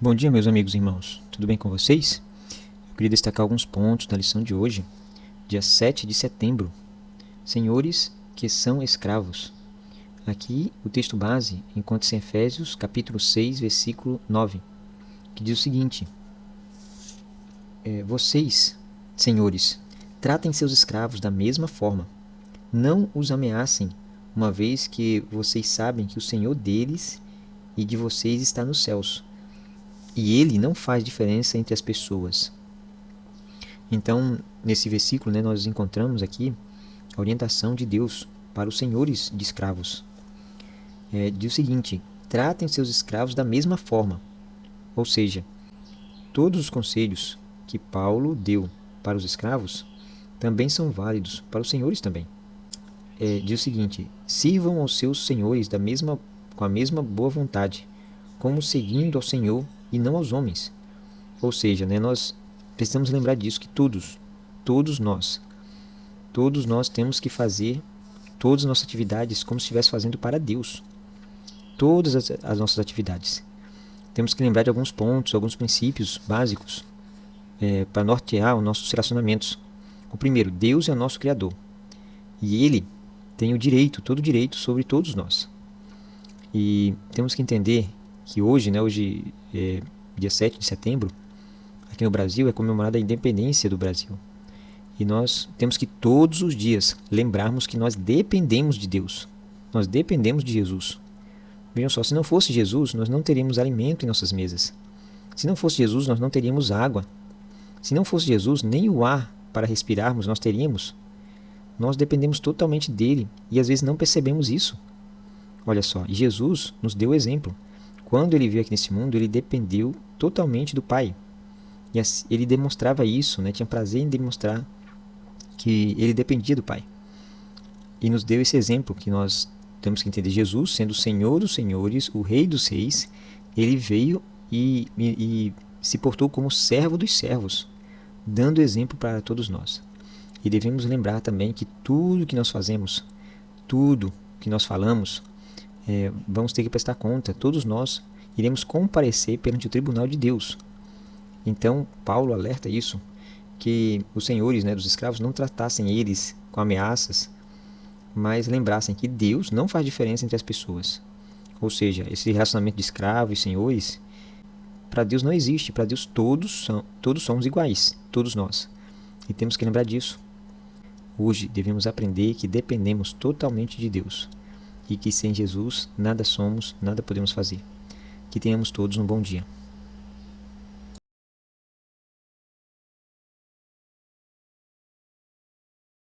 Bom dia, meus amigos e irmãos. Tudo bem com vocês? Eu queria destacar alguns pontos da lição de hoje, dia 7 de setembro. Senhores que são escravos. Aqui, o texto base encontra-se em Efésios, capítulo 6, versículo 9, que diz o seguinte: Vocês, senhores, tratem seus escravos da mesma forma. Não os ameacem, uma vez que vocês sabem que o Senhor deles e de vocês está nos céus. E ele não faz diferença entre as pessoas. Então, nesse versículo, nós encontramos aqui a orientação de Deus para os senhores de escravos. Diz o seguinte: tratem seus escravos da mesma forma. Ou seja, todos os conselhos que Paulo deu para os escravos também são válidos para os senhores também. Diz o seguinte: sirvam aos seus senhores com a mesma boa vontade, como seguindo ao Senhor e não aos homens. Ou seja, nós precisamos lembrar disso, que todos nós temos que fazer todas as nossas atividades como se estivesse fazendo para Deus. Todas as nossas atividades. Temos que lembrar de alguns pontos, alguns princípios básicos para nortear os nossos relacionamentos. O primeiro, Deus é o nosso Criador. E Ele tem todo o direito sobre todos nós. E temos que entender que hoje dia 7 de setembro, aqui no Brasil, é comemorada a independência do Brasil. E nós temos que todos os dias lembrarmos que nós dependemos de Deus. Nós dependemos de Jesus. Vejam só, se não fosse Jesus, nós não teríamos alimento em nossas mesas. Se não fosse Jesus, nós não teríamos água. Se não fosse Jesus, nem o ar para respirarmos nós teríamos. Nós dependemos totalmente dele e às vezes não percebemos isso. Olha só, e Jesus nos deu exemplo. Quando ele veio aqui nesse mundo, ele dependeu totalmente do Pai. E ele demonstrava isso, tinha prazer em demonstrar que ele dependia do Pai. E nos deu esse exemplo que nós temos que entender. Jesus, sendo o Senhor dos Senhores, o Rei dos Reis, ele veio e se portou como servo dos servos, dando exemplo para todos nós. E devemos lembrar também que tudo que nós fazemos, tudo que nós falamos, vamos ter que prestar conta. Todos nós iremos comparecer perante o tribunal de Deus. Então, Paulo alerta isso, que os senhores dos escravos não tratassem eles com ameaças, mas lembrassem que Deus não faz diferença entre as pessoas. Ou seja, esse relacionamento de escravos e senhores, para Deus não existe. Para Deus todos somos iguais, todos nós. E temos que lembrar disso. Hoje devemos aprender que dependemos totalmente de Deus e que sem Jesus nada somos, nada podemos fazer. Que tenhamos todos um bom dia.